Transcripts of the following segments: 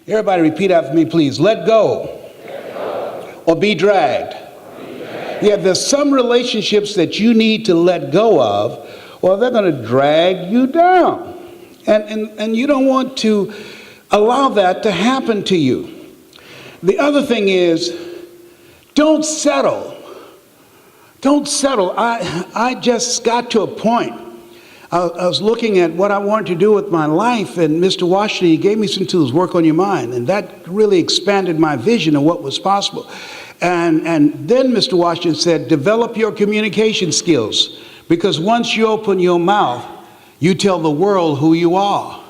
Everybody repeat after me, please. Let go, or be dragged. Yeah, there's some relationships that you need to let go of, or they're going to drag you down. And you don't want to allow that to happen to you. The other thing is, don't settle. Don't settle. I just got to a point. I was looking at what I wanted to do with my life, and Mr. Washington, he gave me some tools, work on your mind, and that really expanded my vision of what was possible. And then Mr. Washington said, develop your communication skills, because once you open your mouth, you tell the world who you are.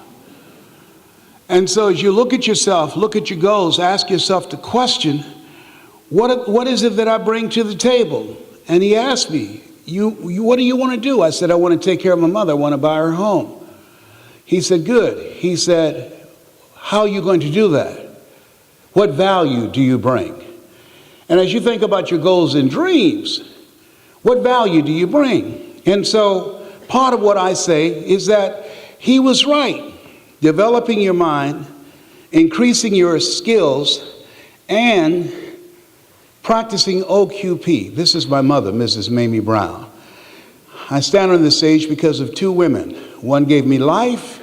And so as you look at yourself, look at your goals, ask yourself the question, what is it that I bring to the table? And he asked me, what do you want to do? I said, I want to take care of my mother. I want to buy her home. He said, good. He said, how are you going to do that? What value do you bring? And as you think about your goals and dreams, what value do you bring? And so part of what I say is that he was right. Developing your mind, increasing your skills, and practicing OQP. This is my mother, Mrs. Mamie Brown. I stand on this stage because of two women. One gave me life,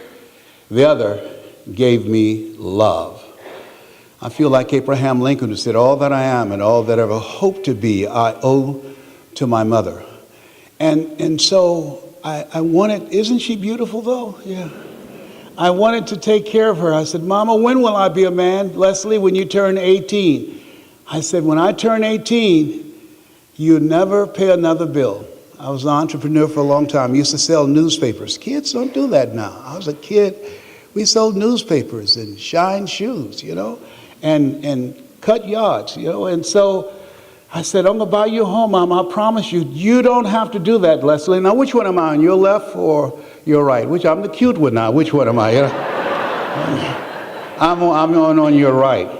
the other gave me love. I feel like Abraham Lincoln, who said, all that I am and all that I ever hope to be, I owe to my mother. And so I wanted, isn't she beautiful though? Yeah. I wanted to take care of her. I said, Mama, when will I be a man? Leslie, when you turn 18. I said, when I turn 18, you never pay another bill. I was an entrepreneur for a long time. I used to sell newspapers. Kids don't do that now. I was a kid. We sold newspapers and shine shoes, you know, and cut yards, you know. And so I said, I'm going to buy you a home, Mom. I promise you, you don't have to do that, Leslie. Now, which one am I on, your left or your right? Which I'm the cute one now. Which one am I? You know? I'm on your right.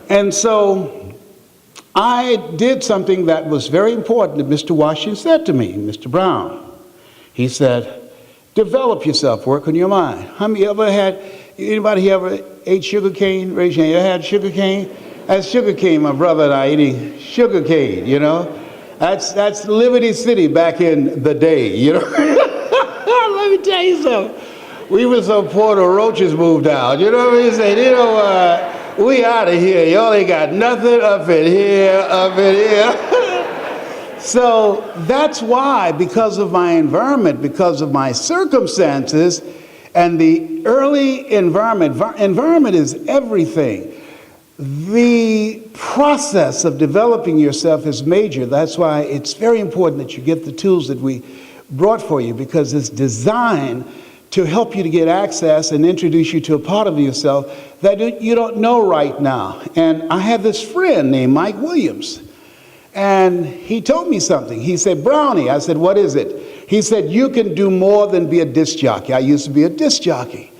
And so I did something that was very important that Mr. Washington said to me, Mr. Brown. He said, develop yourself, work on your mind. How many anybody ever ate sugar cane? Raise your hand. You ever had sugar cane? That's sugar cane, my brother and I eating sugar cane, you know. That's Liberty City back in the day, you know. Let me tell you something. We were so poor the roaches moved out, you know what I'm saying? You know, we out of here. Y'all ain't got nothing up in here, up in here. So that's why, because of my environment, because of my circumstances, and the early environment is everything. The process of developing yourself is major. That's why it's very important that you get the tools that we brought for you, because it's designed to help you to get access and introduce you to a part of yourself that you don't know right now. And I had this friend named Mike Williams, and he told me something. He said, Brownie, I said, what is it? He said, you can do more than be a disc jockey. I used to be a disc jockey.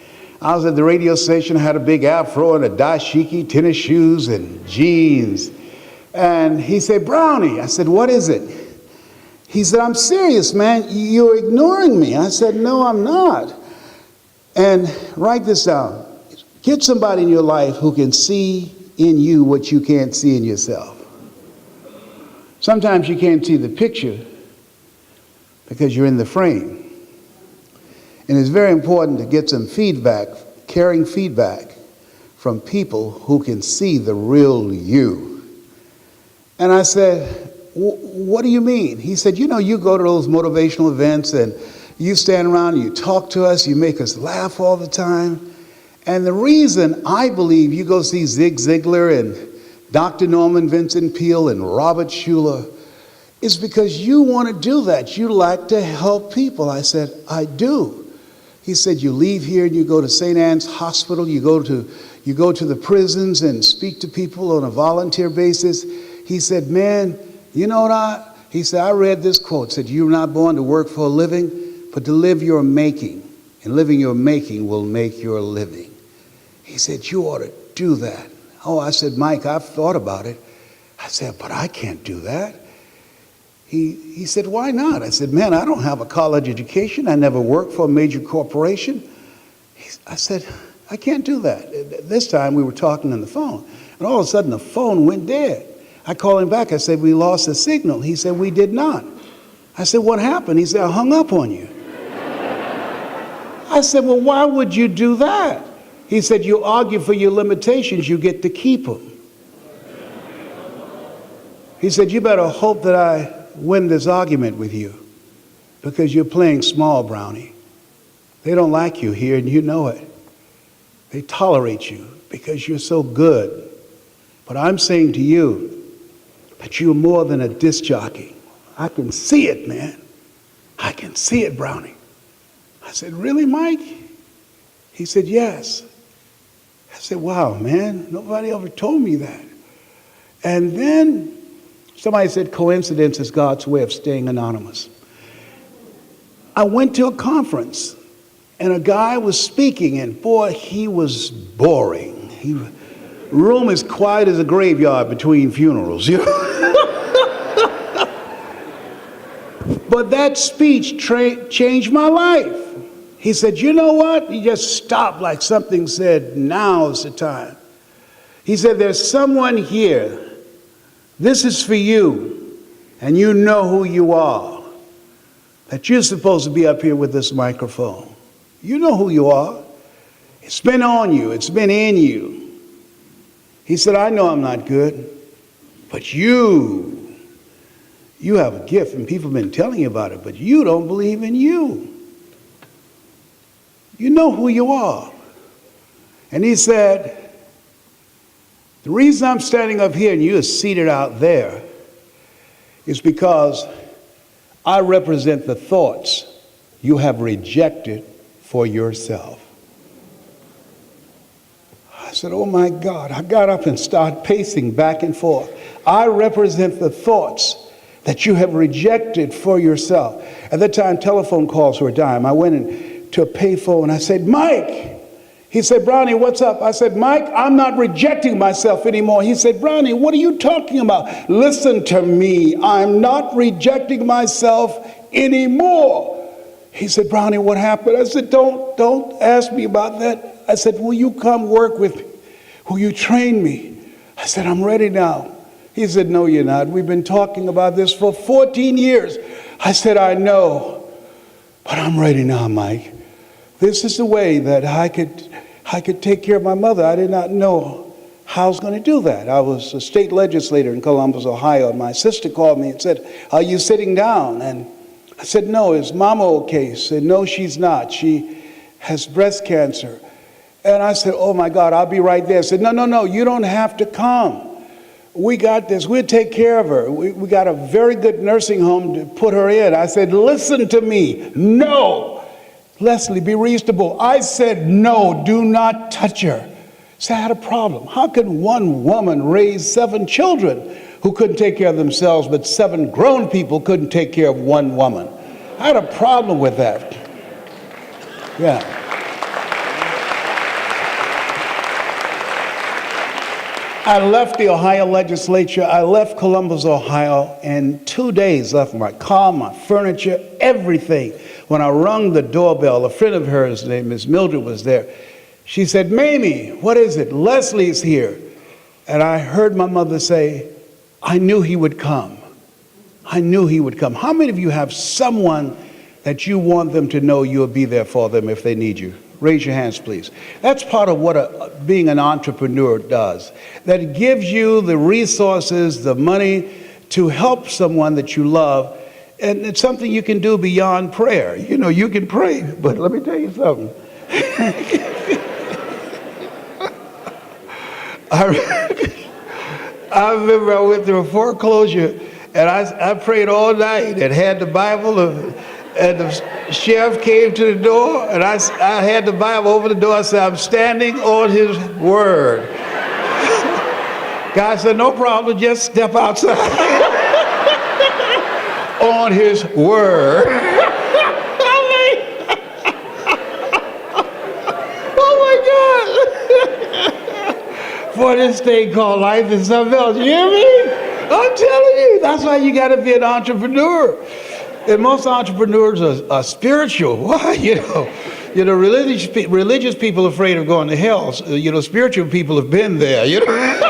I was at the radio station, I had a big afro and a dashiki, tennis shoes and jeans. And he said, Brownie, I said, what is it? He said, I'm serious, man, you're ignoring me. I said, no, I'm not. And write this down. Get somebody in your life who can see in you what you can't see in yourself. Sometimes you can't see the picture because you're in the frame. And it's very important to get some feedback, caring feedback from people who can see the real you. And I said, what do you mean? He said, you know, you go to those motivational events and you stand around and you talk to us, you make us laugh all the time. And the reason I believe you go see Zig Ziglar and Dr. Norman Vincent Peale and Robert Schuller is because you want to do that. You like to help people. I said, I do. He said, you leave here and you go to St. Anne's Hospital, you go to the prisons and speak to people on a volunteer basis. He said, man, you know what he said, I read this quote, said, you're not born to work for a living, but to live your making. And living your making will make your living. He said, you ought to do that. Oh, I said, Mike, I've thought about it. I said, but I can't do that. He said, why not? I said, man, I don't have a college education. I never worked for a major corporation. I said, I can't do that. This time we were talking on the phone, and all of a sudden the phone went dead. I called him back. I said, we lost the signal. He said, we did not. I said, what happened? He said, I hung up on you. I said, well, why would you do that? He said, you argue for your limitations, you get to keep them. He said, you better hope that I win this argument with you because you're playing small, Brownie. They don't like you here, and you know it. They tolerate you because you're so good. But I'm saying to you that you're more than a disc jockey. I can see it, man. I can see it, Brownie. I said, really, Mike? He said, yes. I said, wow, man, nobody ever told me that. And then somebody said coincidence is God's way of staying anonymous. I went to a conference, and a guy was speaking, and boy, he was boring. Room as quiet as a graveyard between funerals, you know. But that speech changed my life. He said, you know what? He just stopped like something said, now's the time. He said, there's someone here. This is for you, and you know who you are. That you're supposed to be up here with this microphone. You know who you are. It's been on you. It's been in you. He said, I know I'm not good, but you have a gift, and people have been telling you about it, but you don't believe in you. You know who you are. And he said, the reason I'm standing up here and you're seated out there is because I represent the thoughts you have rejected for yourself. I said, oh my God. I got up and started pacing back and forth. I represent the thoughts that you have rejected for yourself. At that time, telephone calls were a dime. I went into a payphone and I said, Mike. He said, Brownie, what's up? I said, Mike, I'm not rejecting myself anymore. He said, Brownie, what are you talking about? Listen to me. I'm not rejecting myself anymore. He said, Brownie, what happened? I said, don't ask me about that. I said, will you come work with me? Will you train me? I said, I'm ready now. He said, no, you're not. We've been talking about this for 14 years. I said, I know, but I'm ready now, Mike. This is the way that I could take care of my mother. I did not know how I was going to do that. I was a state legislator in Columbus, Ohio, and my sister called me and said, are you sitting down? And I said, no, is Mama okay? She said, no, she's not. She has breast cancer. And I said, oh my God, I'll be right there. I said, no, you don't have to come. We got this. We'll take care of her. We got a very good nursing home to put her in. I said, listen to me. No. Leslie, be reasonable. I said, no, do not touch her. So I had a problem. How could one woman raise 7 children who couldn't take care of themselves, but 7 grown people couldn't take care of one woman? I had a problem with that. Yeah. I left the Ohio legislature. I left Columbus, Ohio, in 2 days. Left my car, my furniture, everything. When I rung the doorbell, a friend of hers named Miss Mildred was there. She said, Mamie, what is it? Leslie's here. And I heard my mother say, I knew he would come. I knew he would come. How many of you have someone that you want them to know you'll be there for them if they need you? Raise your hands, please. That's part of what being an entrepreneur does. That it gives you the resources, the money to help someone that you love. And it's something you can do beyond prayer. You know, you can pray, but let me tell you something. I remember I went through a foreclosure, and I prayed all night and had the Bible, and the sheriff came to the door, and I had the Bible over the door. I said, I'm standing on his word. God said, no problem, just step outside. On his word. Oh my God. For this thing called life is something else. You hear me? I'm telling you. That's why you got to be an entrepreneur. And most entrepreneurs are spiritual. Why? You know, You know, religious people are afraid of going to hell. You know, spiritual people have been there. You know.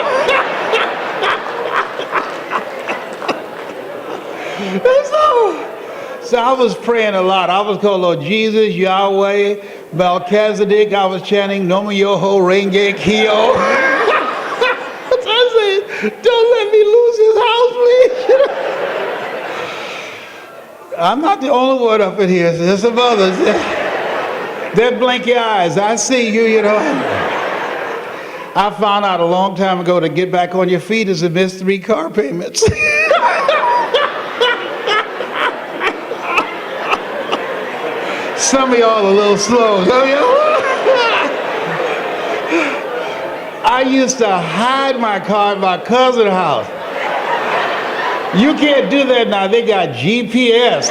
So I was praying a lot. I was calling Lord Jesus, Yahweh, Melchizedek. I was chanting Nomo Yoho Renge Kyo. So I said, don't let me lose this house, please. I'm not the only one up in here. There's some others. They're blinky eyes. I see you, you know. I found out a long time ago to get back on your feet is to miss 3 car payments. Some of y'all are a little slow. I used to hide my car at my cousin's house. You can't do that now. They got GPS.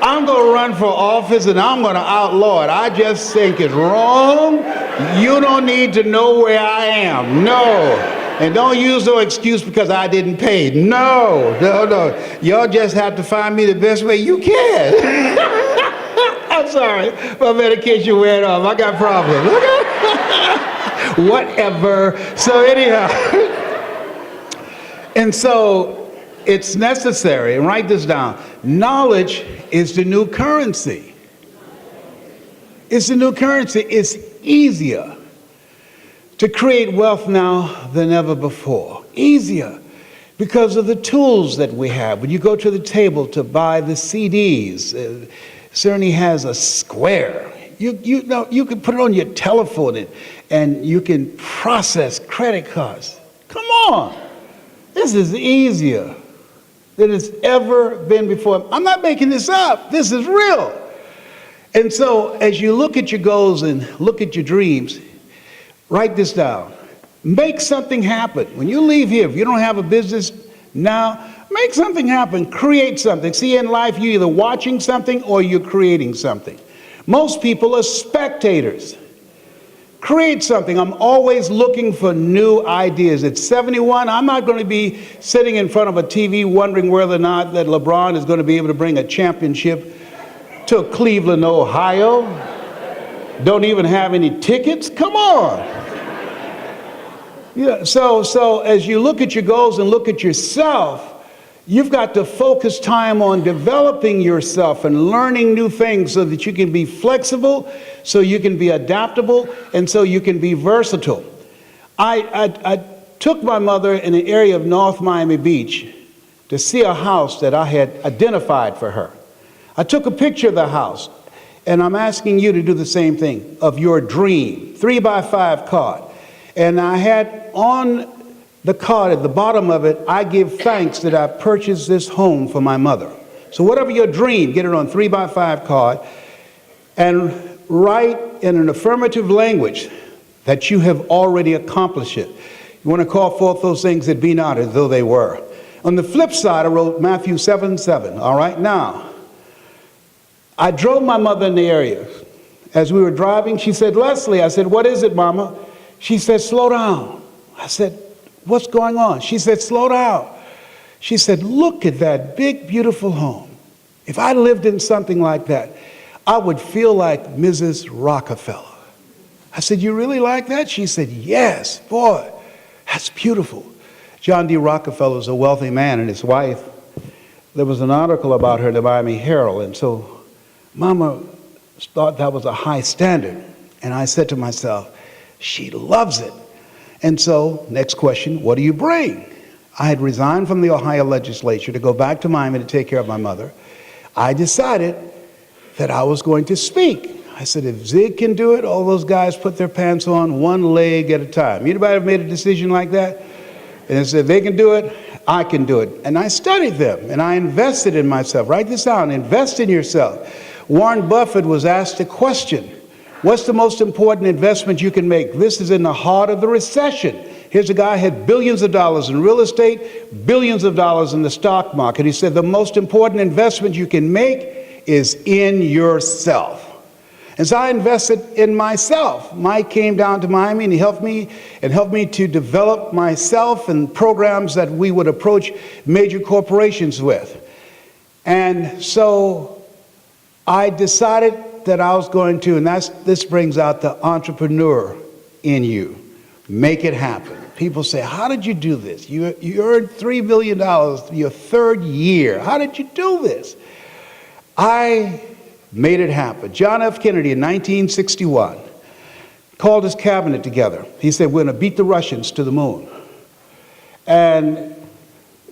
I'm going to run for office and I'm going to outlaw it. I just think it's wrong. You don't need to know where I am. No. And don't use no excuse because I didn't pay. No. Y'all just have to find me the best way you can. I'm sorry. My medication went off. I got problems. Whatever. So anyhow. And so it's necessary, and write this down, knowledge is the new currency. It's the new currency. It's easier to create wealth now than ever before. Easier because of the tools that we have. When you go to the table to buy the CDs, Cerny has a square. You know, you can put it on your telephone and you can process credit cards. Come on. This is easier than it's ever been before. I'm not making this up. This is real. And so as you look at your goals and look at your dreams, write this down. Make something happen. When you leave here, if you don't have a business now, make something happen. Create something. See, in life, you're either watching something or you're creating something. Most people are spectators. Create something. I'm always looking for new ideas. At 71, I'm not going to be sitting in front of a TV wondering whether or not that LeBron is going to be able to bring a championship to Cleveland, Ohio. Don't even have any tickets. Come on. Yeah. So as you look at your goals and look at yourself, you've got to focus time on developing yourself and learning new things so that you can be flexible, so you can be adaptable, and so you can be versatile. I took my mother in an area of North Miami Beach to see a house that I had identified for her. I took a picture of the house, and I'm asking you to do the same thing, of your dream, 3x5 card. And I had on the card at the bottom of it, I give thanks that I purchased this home for my mother. So whatever your dream, get it on 3x5 card and write in an affirmative language that you have already accomplished it. You want to call forth those things that be not as though they were. On the flip side, I wrote Matthew 7:7. All right, now, I drove my mother in the area. As we were driving, she said, Leslie, I said, what is it, Mama? She said, slow down. I said, what's going on? She said, slow down. She said, look at that big, beautiful home. If I lived in something like that, I would feel like Mrs. Rockefeller. I said, you really like that? She said, yes, boy, that's beautiful. John D. Rockefeller is a wealthy man, and his wife, there was an article about her in the Miami Herald, and so Mama thought that was a high standard. And I said to myself, she loves it. And so, next question, what do you bring? I had resigned from the Ohio legislature to go back to Miami to take care of my mother. I decided that I was going to speak. I said, if Zig can do it, all those guys put their pants on one leg at a time. Anybody ever made a decision like that? And I said, if they can do it, I can do it. And I studied them, and I invested in myself. Write this down, invest in yourself. Warren Buffett was asked a question. What's the most important investment you can make? This is in the heart of the recession. Here's a guy who had billions of dollars in real estate, billions of dollars in the stock market. He said the most important investment you can make is in yourself. And so I invested in myself. Mike came down to Miami and he helped me to develop myself and programs that we would approach major corporations with. And so I decided that I was going to, and this brings out the entrepreneur in you. Make it happen. People say, how did you do this? You earned $3 million your third year. How did you do this? I made it happen. John F. Kennedy in 1961 called his cabinet together. He said, we're going to beat the Russians to the moon. And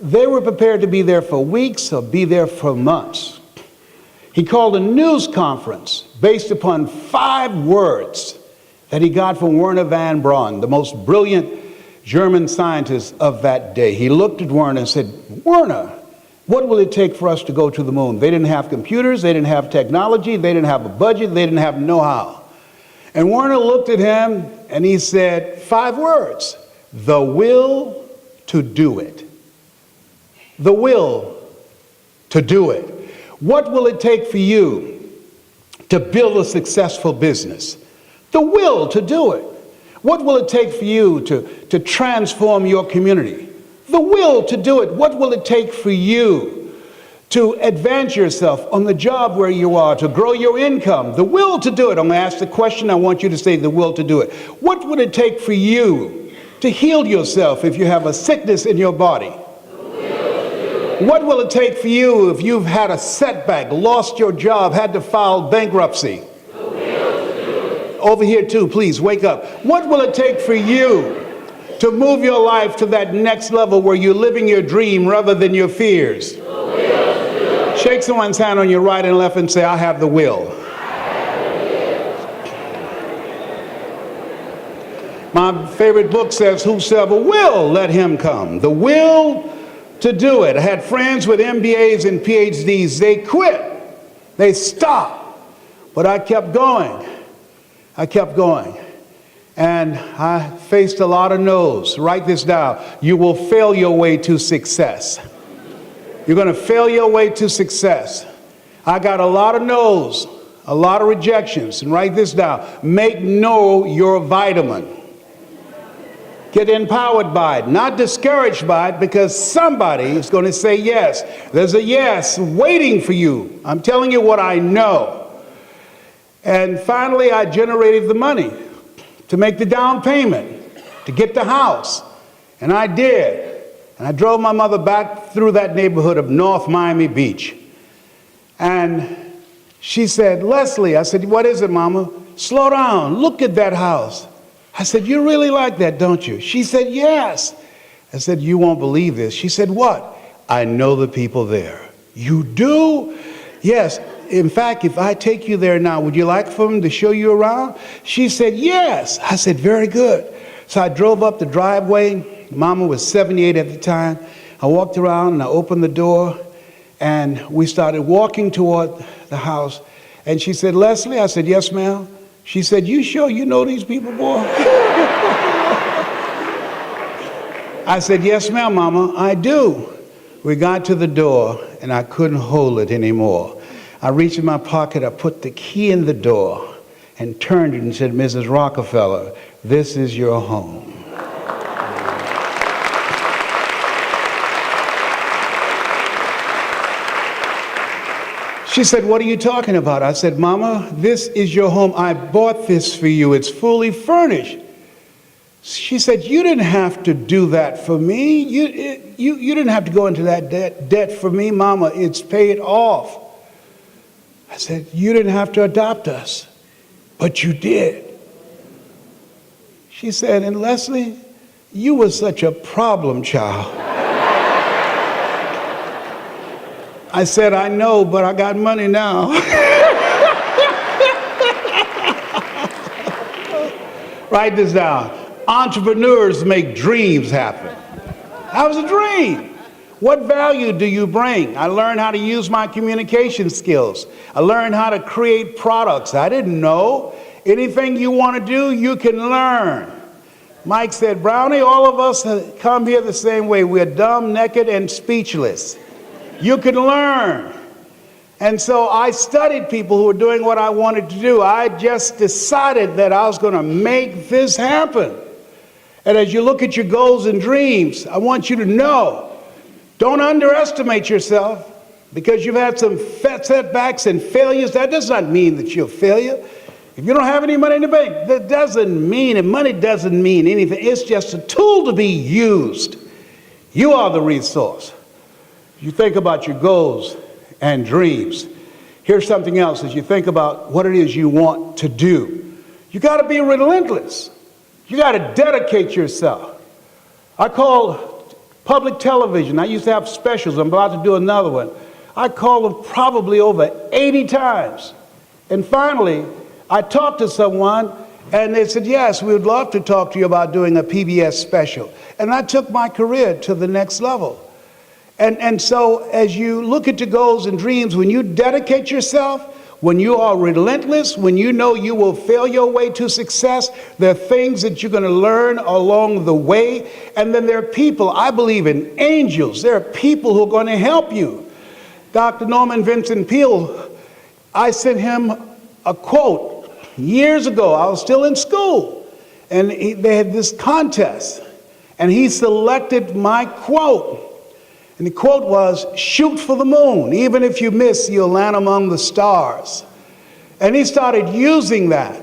they were prepared to be there for weeks or be there for months. He called a news conference based upon 5 words that he got from Werner von Braun, the most brilliant German scientist of that day. He looked at Werner and said, Werner, what will it take for us to go to the moon? They didn't have computers, they didn't have technology, they didn't have a budget, they didn't have know-how. And Werner looked at him and he said 5 words, the will to do it. The will to do it. What will it take for you to build a successful business? The will to do it. What will it take for you to transform your community? The will to do it. What will it take for you to advance yourself on the job where you are, to grow your income? The will to do it. I'm going to ask the question. I want you to say the will to do it. What would it take for you to heal yourself if you have a sickness in your body? What will it take for you if you've had a setback, lost your job, had to file bankruptcy? Over here too, please wake up. What will it take for you to move your life to that next level where you're living your dream rather than your fears? Shake someone's hand on your right and left and say, I have the will. My favorite book says, whosoever will, let him come. The will to do it. I had friends with MBAs and PhDs. They quit. They stopped. But I kept going. I kept going. And I faced a lot of no's. Write this down. You will fail your way to success. You're going to fail your way to success. I got a lot of no's, a lot of rejections. And write this down. Make no your vitamin. Get empowered by it, not discouraged by it, because somebody is going to say yes. There's a yes waiting for you. I'm telling you what I know. And finally, I generated the money to make the down payment, to get the house. And I did. And I drove my mother back through that neighborhood of North Miami Beach. And she said, Leslie, I said, what is it, Mama? Slow down. Look at that house. I said, you really like that, don't you? She said, yes. I said, you won't believe this. She said, what? I know the people there. You do? Yes. In fact, if I take you there now, would you like for them to show you around? She said, yes. I said, very good. So I drove up the driveway. Mama was 78 at the time. I walked around and I opened the door and we started walking toward the house. And she said, Leslie? I said, yes, ma'am. She said, you sure you know these people, boy? I said, yes, ma'am, Mama, I do. We got to the door, and I couldn't hold it anymore. I reached in my pocket, I put the key in the door, and turned it and said, Mrs. Rockefeller, this is your home. She said, what are you talking about? I said, Mama, this is your home. I bought this for you. It's fully furnished. She said, you didn't have to do that for me. You didn't have to go into that debt for me, Mama. It's paid off. I said, you didn't have to adopt us, but you did. She said, and Leslie, you were such a problem child. I said, I know, but I got money now. Write this down. Entrepreneurs make dreams happen. That was a dream. What value do you bring? I learned how to use my communication skills. I learned how to create products. I didn't know. Anything you want to do, you can learn. Mike said, Brownie, all of us come here the same way. We're dumb, naked, and speechless. You can learn. And so I studied people who were doing what I wanted to do. I just decided that I was going to make this happen. And as you look at your goals and dreams, I want you to know, don't underestimate yourself. Because you've had some setbacks and failures, that does not mean that you're a failure. If you don't have any money in the bank, that doesn't mean, and money doesn't mean anything. It's just a tool to be used. You are the resource. You think about your goals and dreams. Here's something else as you think about what it is you want to do. You got to be relentless. You got to dedicate yourself. I call public television. I used to have specials. I'm about to do another one. I called them probably over 80 times. And finally, I talked to someone and they said, yes, we would love to talk to you about doing a PBS special. And I took my career to the next level. And so as you look at your goals and dreams, when you dedicate yourself, when you are relentless, when you know you will fail your way to success, there are things that you're going to learn along the way. And then there are people, I believe in angels, there are people who are going to help you. Dr. Norman Vincent Peale, I sent him a quote years ago. I was still in school, and they had this contest, and he selected my quote. And the quote was, "Shoot for the moon. Even if you miss, you'll land among the stars." And he started using that.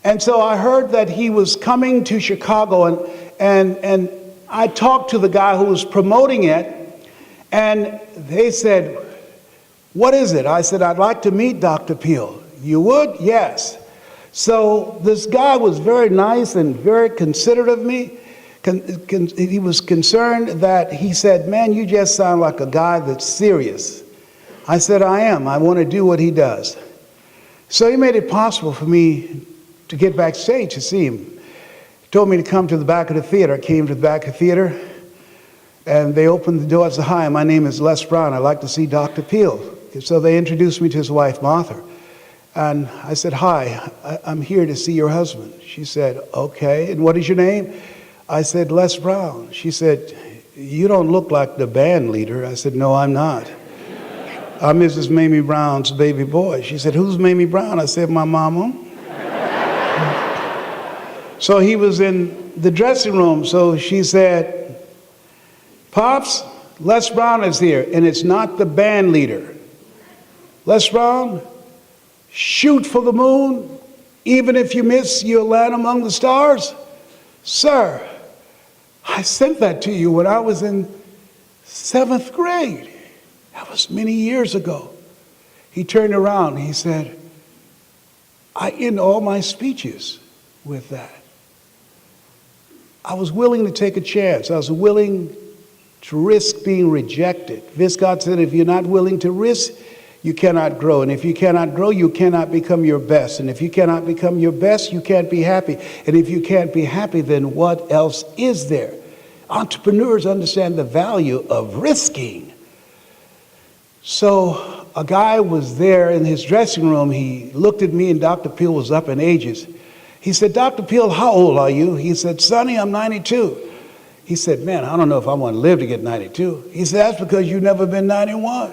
And so I heard that he was coming to Chicago, and I talked to the guy who was promoting it, and they said, "What is it?" I said, "I'd like to meet Dr. Peale." "You would?" "Yes." So this guy was very nice and very considerate of me. He was concerned that he said, "Man, you just sound like a guy that's serious." I said, "I am. I want to do what he does." So he made it possible for me to get backstage to see him. He told me to come to the back of the theater. I came to the back of the theater, and they opened the door. I said, "Hi, my name is Les Brown. I'd like to see Dr. Peale." So they introduced me to his wife, Martha. And I said, "Hi, I'm here to see your husband." She said, "Okay, and what is your name?" I said, "Les Brown." She said, "You don't look like the band leader." I said, "No, I'm not. I'm Mrs. Mamie Brown's baby boy." She said, "Who's Mamie Brown?" I said, "My mama." So he was in the dressing room. So she said, "Pops, Les Brown is here, and it's not the band leader. Les Brown, shoot for the moon. Even if you miss, you'll land among the stars." Sir, I sent that to you when I was in 7th grade. That was many years ago. He turned around and he said, "I end all my speeches with that." I was willing to take a chance. I was willing to risk being rejected. God said, if you're not willing to risk, you cannot grow. And if you cannot grow, you cannot become your best. And if you cannot become your best, you can't be happy. And if you can't be happy, then what else is there? Entrepreneurs understand the value of risking. So a guy was there in his dressing room. He looked at me, and Dr. Peale was up in ages. He said, "Dr. Peale, how old are you?" He said, "Sonny, I'm 92. He said, "Man, I don't know if I want to live to get 92. He said, "That's because you've never been 91.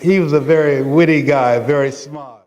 He was a very witty guy, very smart.